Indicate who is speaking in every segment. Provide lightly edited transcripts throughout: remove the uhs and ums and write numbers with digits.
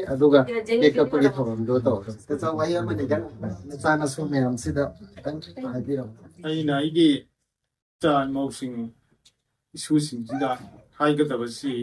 Speaker 1: ꯑꯗꯨꯒ ꯀꯦꯛ ꯀꯛꯄꯒꯤ ꯊꯧꯔꯝꯗꯣ ꯇꯧꯔꯣ ꯋꯥꯍꯩ ꯑꯃꯅꯤ ꯈꯤꯇꯪ ꯃꯆꯥꯅꯁꯨ ꯃꯌꯥꯝꯁꯤꯗ ꯈꯤꯇꯪ ꯍꯥꯏꯕꯤꯔꯝꯃꯨ
Speaker 2: ꯑꯩꯅ ꯑꯩꯒꯤ ꯏꯆꯥ ꯏꯃꯧꯁꯤꯡ ꯏꯁꯨꯁꯤꯡꯁꯤꯗ ꯍꯥꯏꯒꯗꯕꯁꯤ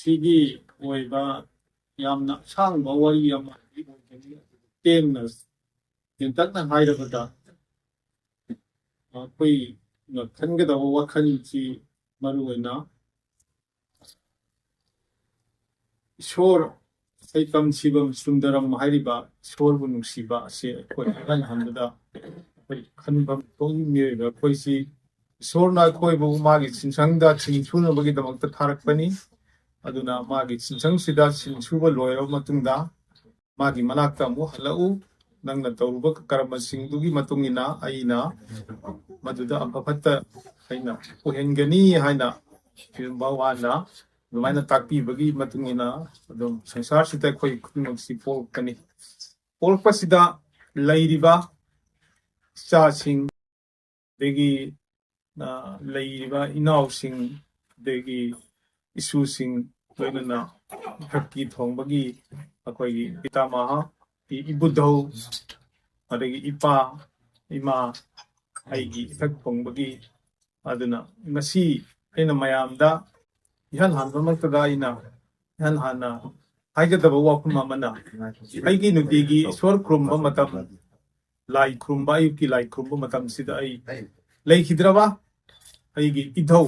Speaker 2: ꯁꯤꯒꯤ ꯑꯣꯏꯕ ꯌꯥꯝꯅ ꯑꯁꯥꯡꯕ ꯋꯥꯔꯤ ꯑꯃ ꯇꯦꯟꯅ ꯇꯦꯟꯇꯛꯅ ꯍꯥꯏꯔꯕꯗ ꯑꯩꯈꯣꯏꯅ ꯈꯟꯒꯗꯕ ꯋꯥꯈꯜꯁꯤ ꯃꯔꯨꯑꯣꯏꯅ ꯏꯁꯣꯔ ꯁꯩꯇꯝ ꯁꯤꯕꯝ ꯁꯨꯟꯗꯔꯝ ꯍꯥꯏꯔꯤꯕ ꯏꯁꯣꯔꯕꯨ ꯅꯨꯡꯁꯤꯕ ꯑꯁꯤ ꯑꯩꯈꯣꯏ ꯑꯍꯜꯗ ꯑꯩꯈꯣꯏ ꯈꯟꯕ ꯃꯤꯑꯣꯏꯕ ꯑꯩꯈꯣꯏꯁꯤ ꯏꯁꯣꯔꯅ ꯑꯩꯈꯣꯏꯕꯨ ꯃꯥꯒꯤ ꯆꯤꯡꯁꯪꯗ ꯁꯤꯡ ꯁꯨꯅꯕꯒꯤꯗꯃꯛꯇ ꯊꯥꯔꯛꯄꯅꯤ ꯑꯗꯨꯅ ꯃꯥꯒꯤ ꯆꯤꯡꯁꯪꯁꯤꯗ ꯁꯤꯡ ꯁꯨꯕ ꯂꯣꯏꯔꯕ ꯃꯇꯨꯡꯗ ꯃꯥꯒꯤ ꯃꯅꯥꯛꯇ ꯑꯃꯨꯛ ꯍꯜꯂꯛꯎ ꯅꯪꯅ ꯇꯧꯔꯨꯕ ꯀꯔꯃꯁꯤꯡꯗꯨꯒꯤ ꯃꯇꯨꯡ ꯏꯟꯅ ꯑꯩꯅ ꯃꯗꯨꯗ ꯑꯐ ꯐꯠꯇ ꯑꯩꯅ ꯑꯣꯏꯍꯟꯒꯅꯤ ꯍꯥꯏꯅ ꯚꯒꯋꯥꯟꯅ ꯑꯗꯨꯃꯥꯏꯅ ꯇꯥꯛꯄꯤꯕꯒꯤ ꯃꯇꯨꯡ ꯏꯟꯅ ꯑꯗꯨꯝ ꯁꯪꯁꯥꯔꯁꯤꯗ ꯑꯩꯈꯣꯏ ꯈꯨꯗꯤꯡꯃꯛꯁꯤ ꯄꯣꯛꯂꯛꯀꯅꯤ ꯄꯣꯛꯂꯛꯄꯁꯤꯗ ꯂꯩꯔꯤꯕ ꯏꯆꯥꯁꯤꯡ ꯑꯗꯒꯤ ꯂꯩꯔꯤꯕ ꯏꯅꯥꯎꯁꯤꯡ ꯑꯗꯒꯤ ꯏꯁꯨꯁꯤꯡ ꯂꯣꯏꯅꯅ ꯙꯔꯇꯤ ꯊꯣꯡꯕꯒꯤ ꯑꯩꯈꯣꯏꯒꯤ ꯄꯤꯇꯥꯃꯍ ꯏꯕꯨꯙꯧ ꯑꯗꯒꯤ ꯏꯄꯥ ꯏꯃꯥ ꯑꯩꯒꯤ ꯏꯊꯛ ꯊꯣꯡꯕꯒꯤ ꯑꯗꯨꯅ ꯉꯁꯤ ꯑꯩꯅ ꯃꯌꯥꯝꯗ ꯏꯍꯥꯟ ꯍꯥꯟꯕꯃꯛꯇꯗ ꯑꯩꯅ ꯏꯍꯥꯟ ꯍꯥꯟꯅ ꯍꯥꯏꯒꯗꯕ ꯋꯥꯐꯝ ꯑꯃꯅ ꯑꯩꯒꯤ ꯅꯨꯡꯇꯤꯒꯤ ꯏꯁꯣꯔ ꯈꯨꯔꯨꯝꯕ ꯃꯇꯝ ꯂꯥꯏ ꯈꯨꯔꯨꯝꯕ ꯑꯌꯨꯛꯀꯤ ꯂꯥꯏ ꯈꯨꯔꯨꯝꯕ ꯃꯇꯝꯁꯤꯗ ꯑꯩ ꯂꯩꯈꯤꯗ꯭ꯔꯕ ꯑꯩꯒꯤ ꯏꯙꯧ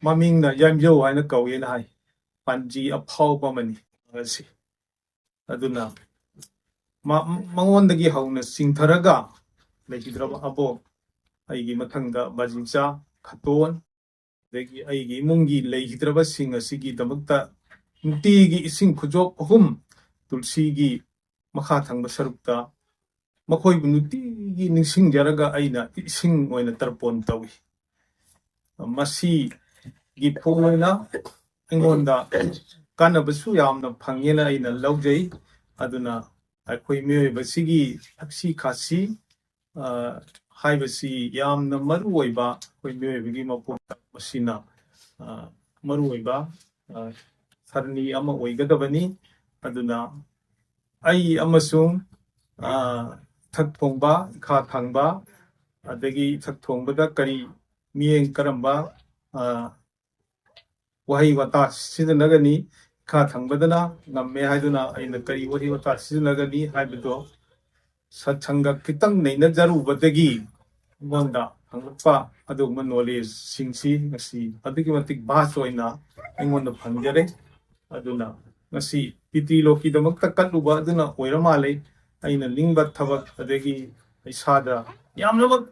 Speaker 2: ꯃꯃꯤꯡꯅ ꯌꯥꯏꯃꯖꯧ ꯍꯥꯏꯅ ꯀꯧꯋꯦꯅ ꯍꯥꯏ ꯄꯥꯟꯖꯤ ꯑꯐꯥꯎꯕ ꯑꯃꯅꯤ ꯉꯁꯤ ꯑꯗꯨꯅ ꯃꯉꯣꯟꯗꯒꯤ ꯍꯧꯅ ꯆꯤꯡꯊꯔꯒ ꯂꯩꯈꯤꯗ꯭ꯔꯕ ꯑꯕꯣꯛ ꯑꯩꯒꯤ ꯃꯊꯪꯗ ꯕꯥꯖꯤꯆꯥ ꯈꯇꯣꯟ ꯑꯗꯒꯤ ꯑꯩꯒꯤ ꯏꯃꯨꯡꯒꯤ ꯂꯩꯈꯤꯗ꯭ꯔꯕꯁꯤꯡ ꯑꯁꯤꯒꯤꯗꯃꯛꯇ ꯅꯨꯡꯇꯤꯒꯤ ꯏꯁꯤꯡ ꯈꯨꯖꯣꯞ 3 ꯇꯨꯜꯁꯤꯒꯤ ꯃꯈꯥ ꯊꯪꯕ ꯁꯔꯨꯛꯇ ꯃꯈꯣꯏꯕꯨ ꯅꯨꯡꯇꯤꯒꯤ ꯅꯤꯡꯁꯤꯡꯖꯔꯒ ꯑꯩꯅ ꯏꯁꯤꯡ ꯑꯣꯏꯅ ꯇꯔꯄꯣꯟ ꯇꯧꯏ ꯃꯁꯤꯒꯤ ꯐꯣꯡ ꯑꯣꯏꯅ ꯑꯩꯉꯣꯟꯗ ꯀꯥꯟꯅꯕꯁꯨ ꯌꯥꯝꯅ ꯐꯪꯉꯦꯅ ꯑꯩꯅ ꯂꯧꯖꯩ ꯑꯗꯨꯅ ꯑꯩꯈꯣꯏ ꯃꯤꯑꯣꯏꯕꯁꯤꯒꯤ ꯊꯛꯁꯤ ꯈꯥꯁꯤ ꯍꯥꯏꯕꯁꯤ ꯌꯥꯝꯅ ꯃꯔꯨꯑꯣꯏꯕ ꯑꯩꯈꯣꯏ ꯃꯤꯑꯣꯏꯕꯒꯤ ꯃꯄꯣꯛꯇ ꯃꯁꯤꯅ ꯃꯔꯨꯑꯣꯏꯕ ꯁꯔꯅꯤ ꯑꯃ ꯑꯣꯏꯒꯗꯕꯅꯤ ꯑꯗꯨꯅ ꯑꯩ ꯑꯃꯁꯨꯡ ꯏꯊꯛ ꯊꯣꯡꯕ ꯏꯈꯥ ꯊꯪꯕ ꯑꯗꯒꯤ ꯏꯊꯛ ꯊꯣꯡꯕꯗ ꯀꯔꯤ ꯃꯤꯠꯌꯦꯡ ꯀꯔꯝꯕ ꯋꯥꯍꯩ ꯋꯥꯇꯥ ꯁꯤꯖꯤꯟꯅꯒꯅꯤ ꯏꯈꯥ ꯊꯪꯕꯗꯅ ꯉꯝꯃꯦ ꯍꯥꯏꯗꯨꯅ ꯑꯩꯅ ꯀꯔꯤ ꯋꯥꯍꯩ ꯋꯥꯇꯥ ꯁꯤꯖꯤꯟꯅꯒꯅꯤ ꯍꯥꯏꯕꯗꯣ ꯁꯠꯁꯪꯒ ꯈꯤꯇꯪ ꯅꯩꯅꯖꯔꯨꯕꯗꯒꯤ ꯑꯩꯉꯣꯟꯗ ꯐꯪꯂꯛꯄ ꯑꯗꯨꯒꯨꯝꯕ ꯅꯣꯂꯦꯖꯁꯤꯡꯁꯤ ꯉꯁꯤ ꯑꯗꯨꯛꯀꯤ ꯃꯇꯤꯛ ꯚꯥꯁ ꯑꯣꯏꯅ ꯑꯩꯉꯣꯟꯗ ꯐꯪꯖꯔꯦ ꯑꯗꯨꯅ ꯉꯁꯤ ꯄꯤꯇ꯭ꯔꯤꯂꯣꯛꯀꯤꯗꯃꯛꯇ ꯀꯠꯂꯨꯕ ꯑꯗꯨꯅ ꯑꯣꯏꯔ ꯃꯥꯜꯂꯦ ꯑꯩꯅ ꯅꯤꯡꯕ ꯊꯕꯛ ꯑꯗꯒꯤ ꯏꯁꯥꯗ ꯌꯥꯝꯅꯃꯛ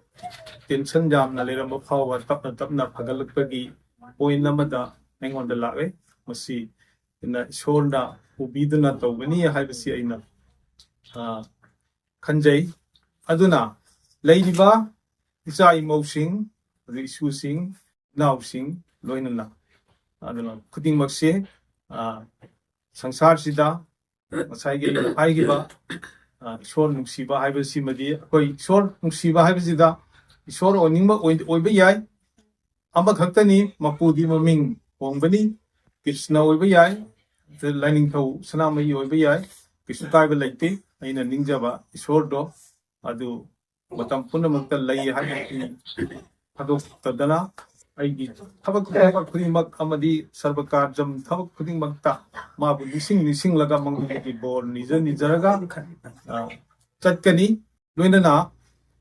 Speaker 2: ꯇꯦꯟꯁꯟ ꯌꯥꯝꯅ ꯂꯩꯔꯝꯕ ꯐꯥꯎꯕ ꯇꯞꯅ ꯇꯞꯅ ꯐꯒꯠꯂꯛꯄꯒꯤ ꯄꯣꯏꯟꯠ ꯑꯃꯗ ꯑꯩꯉꯣꯟꯗ ꯂꯥꯛꯑꯦ ꯃꯁꯤ ꯏꯁꯣꯔꯅ ꯎꯕꯤꯗꯨꯅ ꯇꯧꯒꯅꯤ ꯍꯥꯏꯕꯁꯤ ꯑꯩꯅ ꯈꯟꯖꯩ ꯑꯗꯨꯅ ꯂꯩꯔꯤꯕ ꯏꯆꯥ ꯏꯃꯧꯁꯤꯡ ꯑꯗꯒꯤ ꯏꯁꯨꯁꯤꯡ ꯏꯅꯥꯎꯁꯤꯡ ꯂꯣꯏꯅꯅ ꯑꯗꯨꯅ ꯈꯨꯗꯤꯡꯃꯛꯁꯦ ꯁꯪꯁꯥꯔꯁꯤꯗ ꯉꯁꯥꯏꯒꯤ ꯑꯩꯅ ꯍꯥꯏꯈꯤꯕ ꯏꯁꯣꯔ ꯅꯨꯡꯁꯤꯕ ꯍꯥꯏꯕꯁꯤꯃꯗꯤ ꯑꯩꯈꯣꯏ ꯏꯁꯣꯔ ꯅꯨꯡꯁꯤꯕ ꯍꯥꯏꯕꯁꯤꯗ ꯏꯁꯣꯔ ꯑꯣꯏꯅꯤꯡꯕ ꯑꯣꯏꯕ ꯌꯥꯏ ꯑꯃꯈꯛꯇꯅꯤ ꯃꯄꯨꯗꯤ ꯃꯃꯤꯡ ꯍꯣꯡꯕꯅꯤ ꯀ꯭ꯔꯤꯁꯅ ꯑꯣꯏꯕ ꯌꯥꯏ ꯂꯥꯏꯅꯤꯡꯊꯧ ꯁꯅꯥꯃꯍꯤ ꯑꯣꯏꯕ ꯌꯥꯏ ꯀꯩꯁꯨ ꯀꯥꯏꯕ ꯂꯩꯇꯦ ꯑꯩꯅ ꯅꯤꯡꯖꯕ ꯏꯁꯣꯔꯗꯣ ꯑꯗꯨ ꯃꯇꯝ ꯄꯨꯝꯅꯃꯛꯇ ꯂꯩ ꯍꯥꯏꯕꯁꯤ ꯊꯥꯗꯣꯛꯇꯗꯅ ꯑꯩꯒꯤ ꯊꯕꯛ ꯈꯨꯗꯤꯡꯃꯛ ꯑꯃꯗꯤ ꯁꯔꯕꯀꯥꯔꯖꯝ ꯊꯕꯛ ꯈꯨꯗꯤꯡꯃꯛꯇ ꯃꯥꯕꯨ ꯅꯤꯡꯁꯤꯡꯂꯒ ꯃꯉꯣꯟꯗꯒꯤ ꯕꯣꯔ ꯅꯤꯖꯔꯒ ꯆꯠꯀꯅꯤ ꯂꯣꯏꯅꯅ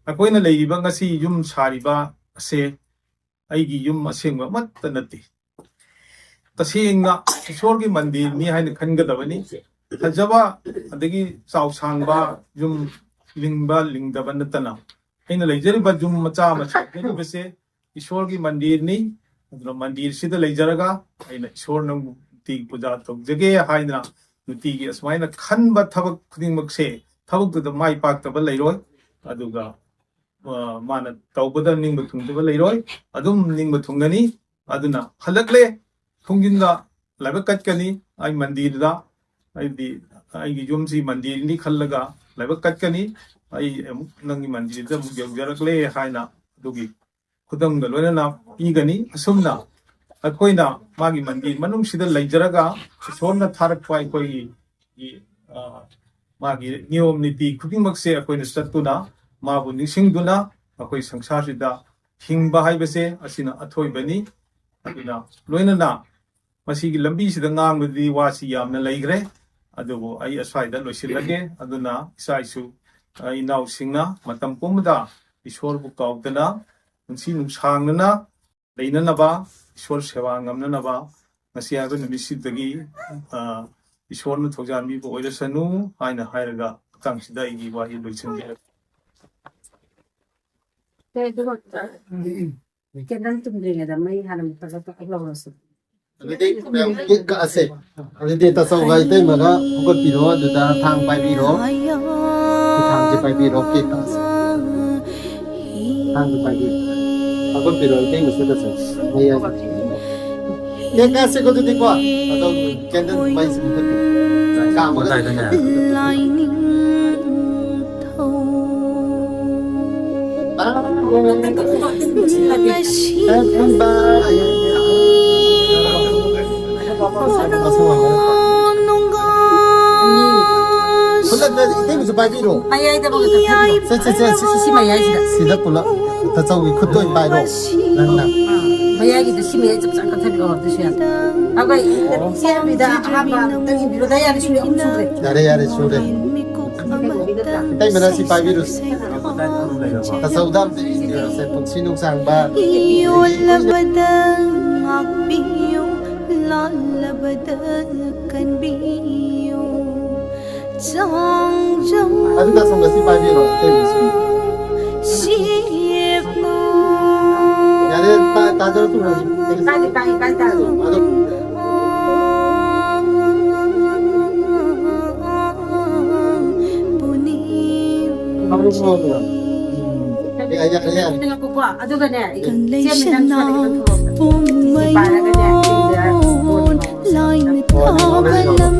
Speaker 2: ꯑꯩꯈꯣꯏꯅ ꯂꯩꯔꯤꯕ ꯉꯁꯤ ꯌꯨꯝ ꯁꯥꯔꯤꯕ ꯑꯁꯦ ꯑꯩꯒꯤ ꯌꯨꯝ ꯑꯁꯦꯡꯕ ꯑꯃꯠꯇ ꯅꯠꯇꯦ ꯇꯁꯦꯡꯅ ꯏꯁꯣꯔꯒꯤ ꯃꯟꯗꯤꯔꯅꯤ ꯍꯥꯏꯅ ꯈꯟꯒꯗꯕꯅꯤ ꯐꯖꯕ ꯑꯗꯒꯤ ꯆꯥꯎ ꯁꯥꯡꯕ ꯌꯨꯝ ꯂꯤꯡꯕ ꯂꯤꯡꯗꯕ ꯅꯠꯇꯅ ꯑꯩꯅ ꯂꯩꯖꯔꯤꯕ ꯌꯨꯝ ꯃꯆꯥ ꯑꯃ ꯁꯥꯖꯔꯤꯕꯁꯦ ꯏꯁꯣꯔꯒꯤ ꯃꯟꯗꯤꯔꯅꯤ ꯑꯗꯨꯅ ꯃꯟꯗꯤꯔꯁꯤꯗ ꯂꯩꯖꯔꯒ ꯑꯩꯅ ꯏꯁꯣꯔꯅ ꯅꯨꯡꯇꯤꯒꯤ ꯄꯨꯖꯥ ꯇꯧꯖꯒꯦ ꯍꯥꯏꯗꯅ ꯅꯨꯡꯇꯤꯒꯤ ꯑꯁꯨꯃꯥꯏꯅ ꯈꯟꯕ ꯊꯕꯛ ꯈꯨꯗꯤꯡꯃꯛꯁꯦ ꯊꯕꯛꯇꯨꯗ ꯃꯥꯏ ꯄꯥꯛꯇꯕ ꯂꯩꯔꯣꯏ ꯑꯗꯨꯒ ꯃꯥꯅ ꯇꯧꯕꯗ ꯅꯤꯡꯕ ꯊꯨꯡꯗꯕ ꯂꯩꯔꯣꯏ ꯑꯗꯨꯝ ꯅꯤꯡꯕ ꯊꯨꯡꯒꯅꯤ ꯑꯗꯨꯅ ꯍꯜꯂꯛꯂꯦ ꯊꯣꯡꯖꯤꯟꯗ ꯂꯥꯏꯕꯛ ꯀꯠꯀꯅꯤ ꯑꯩ ꯃꯟꯗꯤꯔꯗ ꯑꯩꯒꯤ ꯌꯨꯝꯁꯤ ꯃꯟꯗꯤꯔꯅꯤ ꯈꯜꯂꯒ ꯂꯥꯏꯕꯛ ꯀꯠꯀꯅꯤ ꯑꯩ ꯑꯃꯨꯛ ꯅꯪꯒꯤ ꯃꯟꯗꯤꯔꯗ ꯑꯃꯨꯛ ꯌꯧꯖꯔꯛꯂꯦ ꯍꯥꯏꯅ ꯑꯗꯨꯒꯤ ꯈꯨꯗꯝꯒ ꯂꯣꯏꯅꯅ ꯄꯤꯒꯅꯤ ꯑꯁꯨꯝꯅ ꯑꯩꯈꯣꯏꯅ ꯃꯥꯒꯤ ꯃꯟꯗꯤꯔ ꯃꯅꯨꯡꯁꯤꯗ ꯂꯩꯖꯔꯒ ꯏꯁꯣꯔꯅ ꯊꯥꯔꯛꯄ ꯑꯩꯈꯣꯏꯒꯤ ꯃꯥꯒꯤ ꯅꯤꯌꯣꯝ ꯅꯤꯇꯤ ꯈꯨꯗꯤꯡꯃꯛꯁꯦ ꯑꯩꯈꯣꯏꯅ ꯆꯠꯇꯨꯅ ꯃꯥꯕꯨ ꯅꯤꯡꯁꯤꯡꯗꯨꯅ ꯑꯩꯈꯣꯏ ꯁꯪꯁꯥꯔꯁꯤꯗ ꯍꯤꯡꯕ ꯍꯥꯏꯕꯁꯦ ꯑꯁꯤꯅ ꯑꯊꯣꯏꯕꯅꯤ ꯑꯗꯨꯅ ꯂꯣꯏꯅꯅ ꯃꯁꯤꯒꯤ ꯂꯝꯕꯤꯁꯤꯗ ꯉꯥꯡꯕꯗꯤ ꯋꯥꯁꯤ ꯌꯥꯝꯅ ꯂꯩꯈ꯭ꯔꯦ ꯑꯗꯨꯕꯨ ꯑꯩ ꯑꯁ꯭ꯋꯥꯏꯗ ꯂꯣꯏꯁꯤꯜꯂꯒꯦ ꯑꯗꯨꯅ ꯏꯆꯥ ꯏꯁꯨ ꯏꯅꯥꯎꯁꯤꯡꯅ ꯃꯇꯝ ꯄꯨꯝꯕꯗ ꯏꯁꯣꯔꯕꯨ ꯀꯥꯎꯗꯅ ꯄꯨꯟꯁꯤ ꯅꯨꯡꯁꯥꯡꯅꯅ ꯂꯩꯅꯅꯕ ꯏꯁꯣꯔ ꯁꯦꯕꯥ ꯉꯝꯅꯅꯕ ꯉꯁꯤ ꯍꯥꯏꯕ ꯅꯨꯃꯤꯠꯁꯤꯗꯒꯤ ꯏꯁꯣꯔꯅ ꯊꯧꯖꯥꯟꯕꯤꯕ ꯑꯣꯏꯔꯁꯅꯨ ꯍꯥꯏꯅ ꯍꯥꯏꯔꯒ ꯃꯇꯥꯡꯁꯤꯗ ꯑꯩꯒꯤ ꯋꯥꯍꯩ ꯂꯣꯏꯁꯤꯟꯖꯔꯒꯦ
Speaker 3: ꯀꯦꯟꯗꯜ ꯇꯨꯝꯗ꯭ꯔꯤꯉꯩꯗ ꯃꯩ ꯍꯥꯟꯅ ꯃꯨꯠꯊꯠꯂꯒ ꯂꯧꯔꯁꯤ
Speaker 1: ꯑꯗꯨꯗꯤ ꯀꯦꯛ ꯀꯛꯑꯁꯦ ꯑꯗꯨꯗꯤ ꯇꯥꯆꯧꯒ ꯏꯇꯩꯃꯒ ꯍꯧꯒꯠꯄꯤꯔꯣ ꯑꯗꯨꯗ ꯊꯥꯡ ꯄꯥꯏꯕꯤꯔꯣ ꯊꯥꯡꯁꯦ ꯄꯥꯏꯕꯤꯔꯣ ꯀꯦꯛ ꯀꯛꯑꯁꯦ ꯊꯥꯡꯁꯦ ꯄꯥꯏꯕꯤꯔꯣ ꯍꯧꯒꯠꯄꯤꯔꯣ ꯏꯇꯩꯃꯁꯨ ꯇꯥꯆꯧ ꯃꯩ ꯀꯦꯛ ꯀꯛꯑꯁꯦꯀꯣ ꯑꯗꯨꯗꯤꯀꯣ ꯑꯗꯣ ꯀꯦꯟꯗꯜ ꯃꯩꯁꯦ ꯃꯨꯠꯊꯠꯄꯤꯔꯣ ꯀꯥꯝꯃꯒ 이때부터 빨리로.
Speaker 3: 마야이다 먹었다. 시마야이다.
Speaker 1: 시다 불러. 다짜오기 콧도 빨로. 난나.
Speaker 3: 마야이도 시마야이 좀 잠깐 타비가 어떠셔야. 아까 시합니다. 아마 땅이 밀어다야 하는 시이 엄청 그래.
Speaker 1: 야래 쇼래. tay mà nó chỉ phải virus ta sâu đâm thì sẽ phun xin nông sang ba
Speaker 4: yêu là badang ngakbiyo la là badang kan biyo chang chang
Speaker 1: anh ta xong là chỉ phải virus tay mà xin
Speaker 4: ship no
Speaker 1: ya để ta cho tu rồi
Speaker 3: cái ta
Speaker 1: không đúng không được ya
Speaker 3: dengan kupa adugannya
Speaker 4: Consolation line tabalam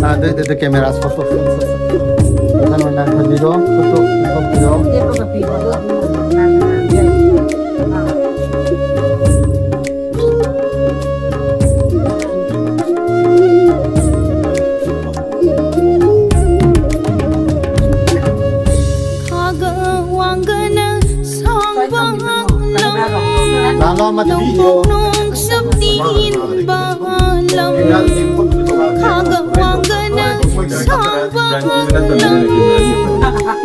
Speaker 1: ada de cameras foto kalau nak video foto video Lalo mat video
Speaker 4: nung sabdiin balam kagawangana sawalam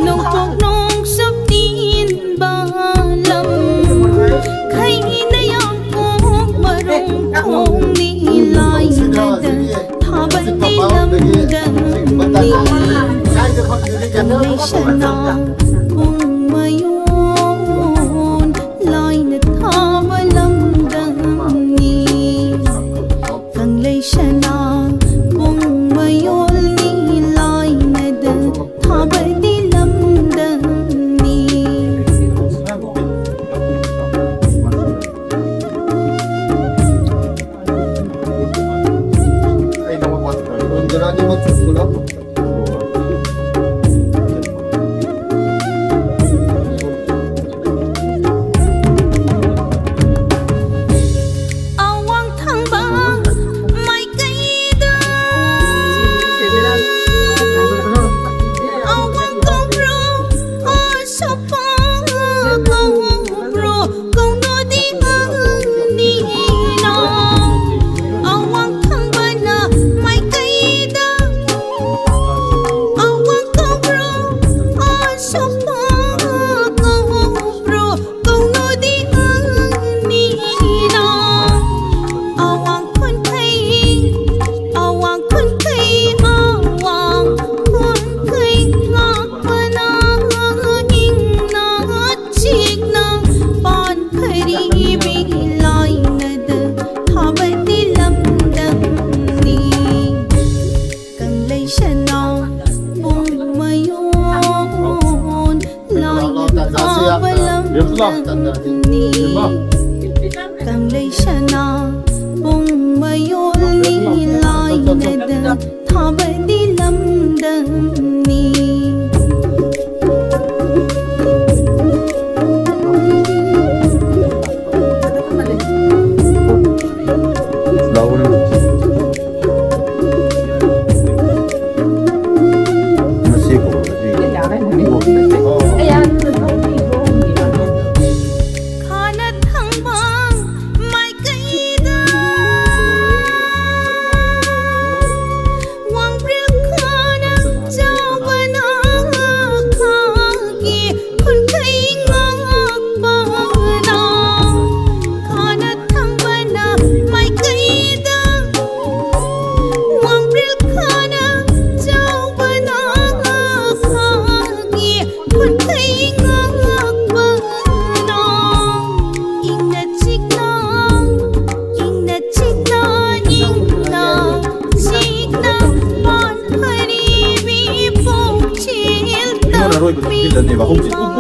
Speaker 4: nung sabdiin balam kay inayang kong marong kong nilay nada tabatilam gani kanay siya na kung mayon lay na tabalam gani kanglay siya na kung mayon nilay nada tabatilam gani
Speaker 1: Gerani mo tsukula
Speaker 4: awang thang mai cây da awang công ro o sopa công ro công no di ni na awang thang na mai cây da awang công ro o sopa công ro công no di ni na awang kun kai awang kun kai awang kun kai ngak mana ing na chik na pan khari bi lai nad thabati lam dam ni kang lai shana bung mayon lai thabalam ni kang lay siya na kung mayon nilay na
Speaker 2: 이건 하루 이거 빌렸네 봐 홈지
Speaker 1: 네가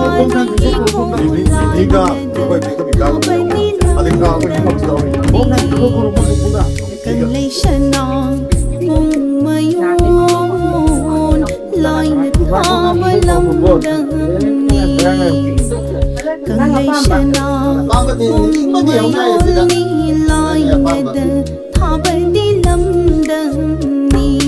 Speaker 1: 그거 이거 아직 가고 있는 거 없어. 뭔가 그거 모르구나.
Speaker 4: กันเลยชนะคงมาโยนลอยในภาวะลำดังนี้กันเลยชนะคงมาโยนนี่ลอยในเดินทาบดีลำดังนี้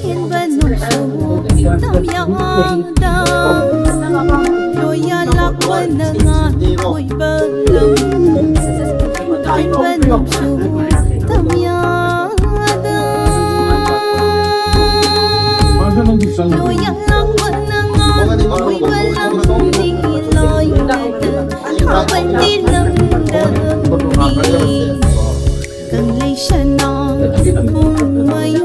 Speaker 4: thiên bên nụ sầu tâm yang đau đôi ya lạc quên nơ ngàn môi bên lầm thiên bên nụ sầu tâm yang đau đôi ya lạc quên nơ ngàn môi bên lầm đi lối thả bên đi lầm đầm cần lấy chân non cùng mây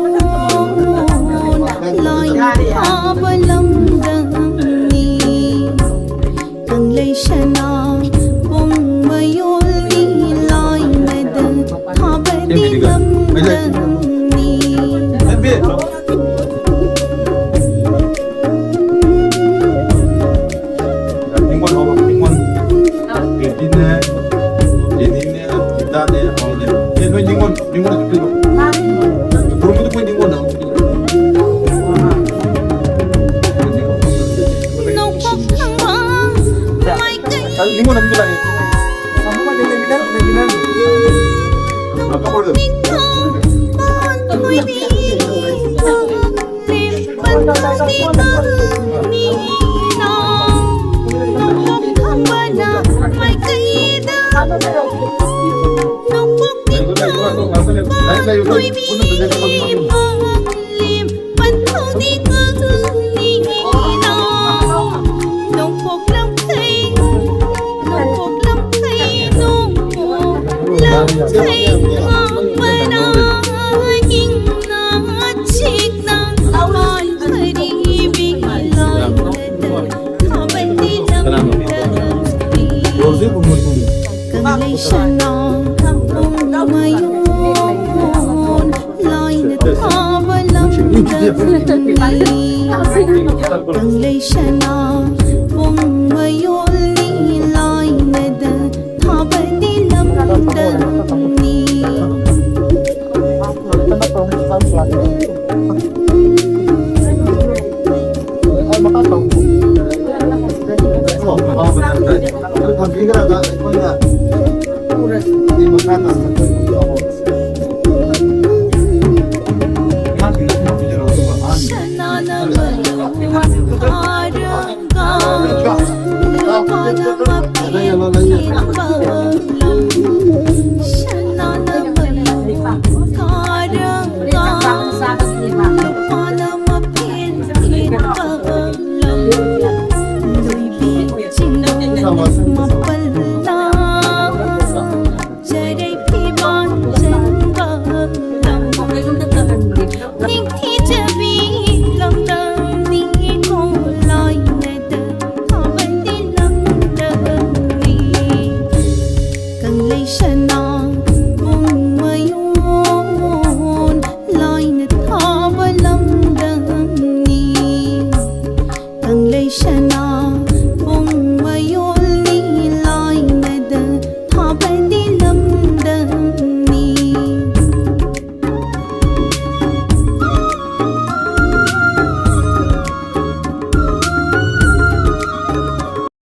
Speaker 4: loi thả bên lâm đầm đi cần lấy chân non cùng mây đi loi về đầm thả bên đi lâm đầm đi
Speaker 2: 빙권 먹어 빙권 얘네 얘네 기타네 얘네 빙권 빙권 줄게 그런 것도 보이 빙권 나오고
Speaker 4: nông phúc thăng hoa mai cây
Speaker 2: 빙권 안 줄라니 아까 버려
Speaker 4: minh thơ bon thôi bi thơ niềm vẫn thơ đi thơ ni no nông phúc thăng hoa na mai cây đa nông phúc minh thơ bon thôi bi thơ niềm vẫn thơ đi thơ ni no nông phúc lâm cây nông phúc lâm cây nông phúc lâm cây ngon mà nó in nó chiếc nắng mỏi thời đi vì lời thọ bên đi lâm
Speaker 2: 로즈 부모님
Speaker 4: cần lấy chân non cùng mây hôn loi nước thọ bên lâm cần lấy chân non